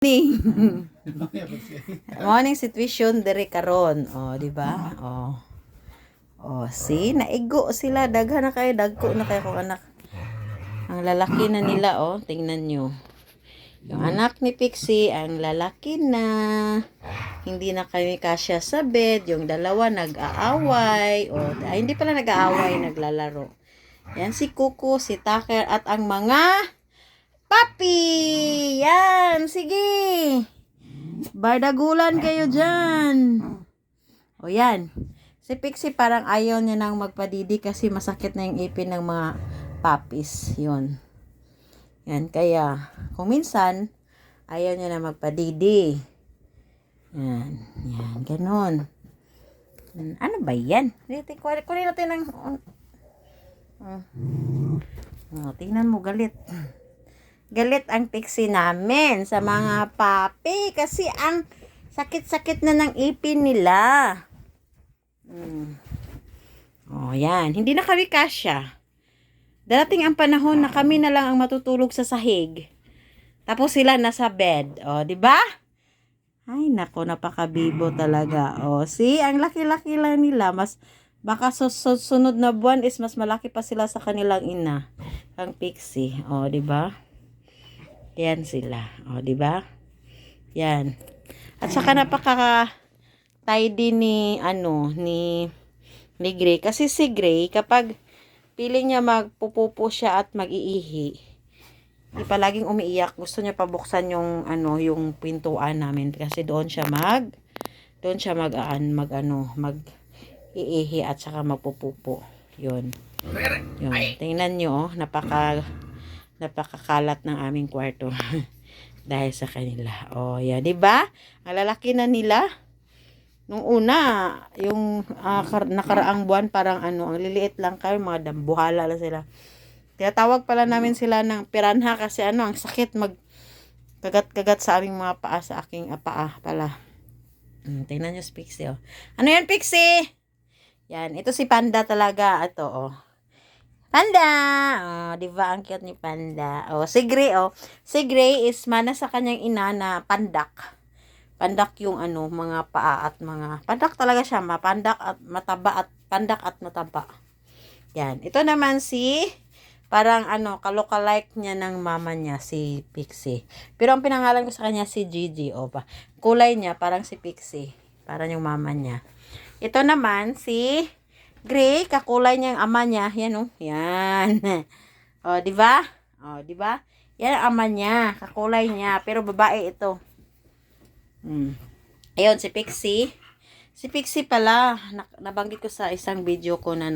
Morning. Morning situation diri karon. Oh, di ba? Oh. Oh, see, naigo sila, daghan na kayo, dagko na kayo kung anak. Ang lalaki na nila, oh, tingnan nyo. Yung anak ni Pixie, ang lalaki na. Hindi na kami kasya sa bed. Yung dalawa nag-aaway. Oh, ay, hindi pala nag-aaway, naglalaro. Yan si Kuko, si Tucker, at ang mga papi! Yan! Sige! Bardagulan kayo dyan! O yan. Si Pixie parang ayaw niya nang magpadidi kasi masakit na yung ipin ng mga puppies. Yun. Yan. Kaya, kung minsan, ayaw niya na magpadidi. Yan. Yan. Ganon. Ano ba yan? Kunin natin ng... tingnan mo, galit. Galit ang Pixie namin sa mga papi kasi ang sakit-sakit na ng ipin nila. Oh, yan. Hindi na kami kasya. Darating ang panahon na kami na lang ang matutulog sa sahig. Tapos sila nasa bed. Oh, di ba? Ay, nako, napakabibo talaga. Oh, see, ang laki-laki lang nila. Mas baka sunod na buwan is mas malaki pa sila sa kanilang ina. Ang Pixie. Oh, di ba? Yan sila. O, di ba? Yan. At saka napaka-tidy ni Gray kasi si Gray kapag piling niya magpupupo siya at mag-iihi, palaging umiiyak. Gusto niya pabuksan yung yung pintuan namin kasi doon siya mag-iihi at saka magpupupo. Yun. Yun. Tingnan niyo, napakakalat ng aming kwarto dahil sa kanila. Oh, yeah, 'di ba? Ang lalaki na nila. Nung una, yung nakaraang buwan parang ang liliit lang kayo, mga dambuhala lang sila. Tinatawag pala namin sila ng piranha kasi ang sakit kagat-kagat sa aming mga paa, sa aking paa pala. Tingnan niyo si Pixie, oh. Ano yan, Pixie? Yan, ito si Panda talaga. Ito, oh. Panda! Oh, di ba ang cute ni Panda? Oh, si Gray, oh. Si Gray is mana sa kanyang ina na pandak. Pandak yung mga paa at mga pandak talaga siya, mapandak at mataba at pandak at mataba. Yan. Ito naman si parang kaloka-like niya ng mama niya, si Pixie. Pero ang pinangalan ko sa kanya si Gigi, oh pa. Kulay niya parang si Pixie, parang yung mama niya. Ito naman si Gray, kakulay niya ang ama niya. Yan, oh. Yan. O, di ba? O, di ba? Yan ang ama niya, kakulay niya, pero babae ito. Ayun, si Pixie. Si Pixie pala, nabanggit ko sa isang video ko na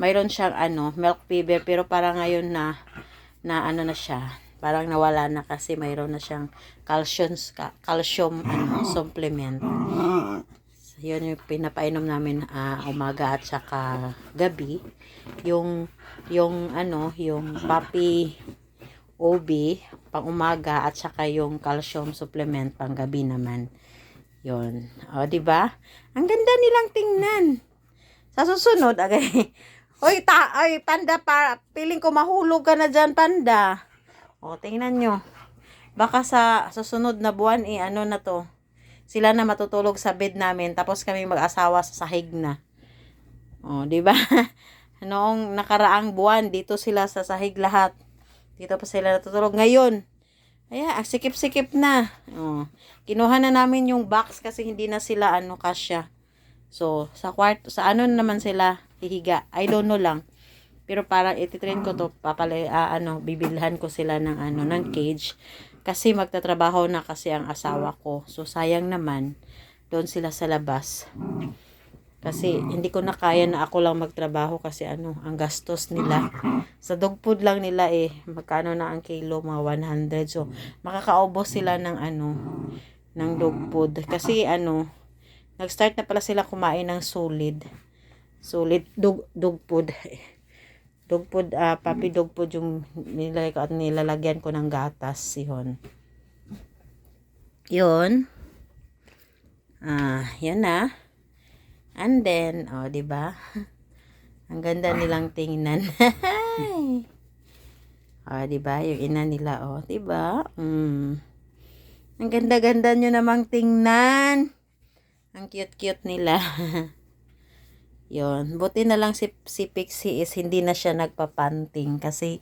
mayroon siyang milk fever, pero parang ngayon na siya. Parang nawala na kasi mayroon na siyang calcium supplement. Yun yung pinapainom namin umaga at saka gabi. Yung papi OB pang umaga at saka yung calcium supplement pang gabi naman. Yun. O, di ba? Ang ganda nilang tingnan. Sa susunod, Oy, Panda, piling ko mahulog ka na dyan, Panda. O, tingnan nyo. Baka sa susunod na buwan, na to. Sila na matutulog sa bed namin, tapos kami mag-asawa sa sahig na. O, di ba? Noong nakaraang buwan, dito sila sa sahig lahat. Dito pa sila natutulog. Ngayon, sikip-sikip na. O, kinuha na namin yung box kasi hindi na sila kasya. So, sa kwarto, sa naman sila hihiga. I don't know lang. Pero parang ititrain ko to, bibilhan ko sila ng ng cage. Kasi magtatrabaho na kasi ang asawa ko. So, sayang naman, doon sila sa labas. Kasi, hindi ko na kaya na ako lang magtrabaho kasi ang gastos nila. Sa dog food lang nila magkano na ang kilo, mga 100. So, makakaubos sila ng ng dog food. Kasi, nag-start na pala sila kumain ng solid dog food. Dog food, puppy dog food yung nilalagyan ko ng gatas. Yun. Yan na. And then, di ba? Ang ganda nilang tingnan. Di ba? Yung ina nila, di ba? Ang ganda-ganda nyo namang tingnan. Ang cute-cute nila. Yon, buti na lang si Pixie is hindi na siya nagpapanting kasi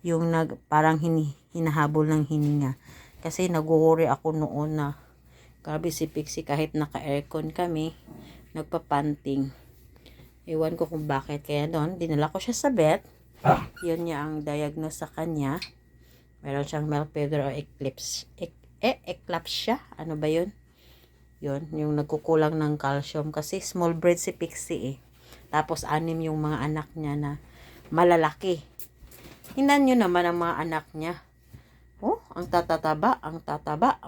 yung parang hinahabol ng hininga. Kasi nag-worry ako noon na grabe si Pixie kahit naka-aircon kami, nagpapanting. Ewan ko kung bakit. Kaya doon, dinala ko siya sa vet. Yun niya ang diagnose sa kanya. Meron siyang Melphaedra o eclampsia. Ano ba yun? Yun, yung nagkukulang ng calcium. Kasi small breed si Pixie eh. Tapos 6 yung mga anak niya na malalaki. Tingnan nyo naman ang mga anak niya. Oh, ang tataba,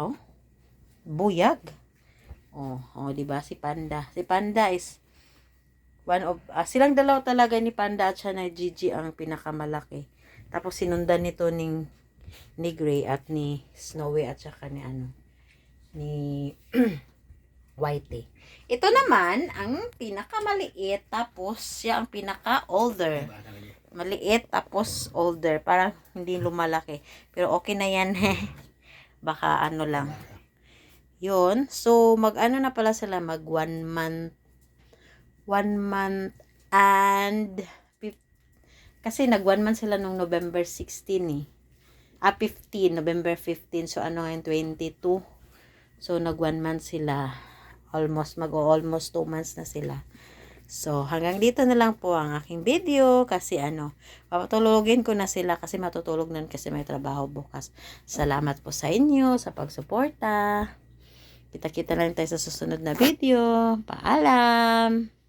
oh. Buyag. Oh, di ba si Panda? Si Panda is one of silang dalawa talaga ni Panda at siya na Gigi ang pinakamalaki. Tapos sinundan nito ni Gray at ni Snowy at saka ni Whitey. Ito naman ang pinakamaliit tapos siya ang pinaka-older. Maliit tapos older. Parang hindi lumalaki. Pero okay na yan. Baka ano lang. Yun. So, mag-ano na pala sila. Mag 1 month. 1 month and kasi nag 1 month sila nung November 16 eh. 15. November 15. So, ano ngayon? 22. So, nag 1 month sila. Almost 2 months na sila. So, hanggang dito na lang po ang aking video kasi papatulogin ko na sila kasi matutulog na kasi may trabaho bukas. Salamat po sa inyo sa pagsuporta. Kita-kita lang tayo sa susunod na video. Paalam!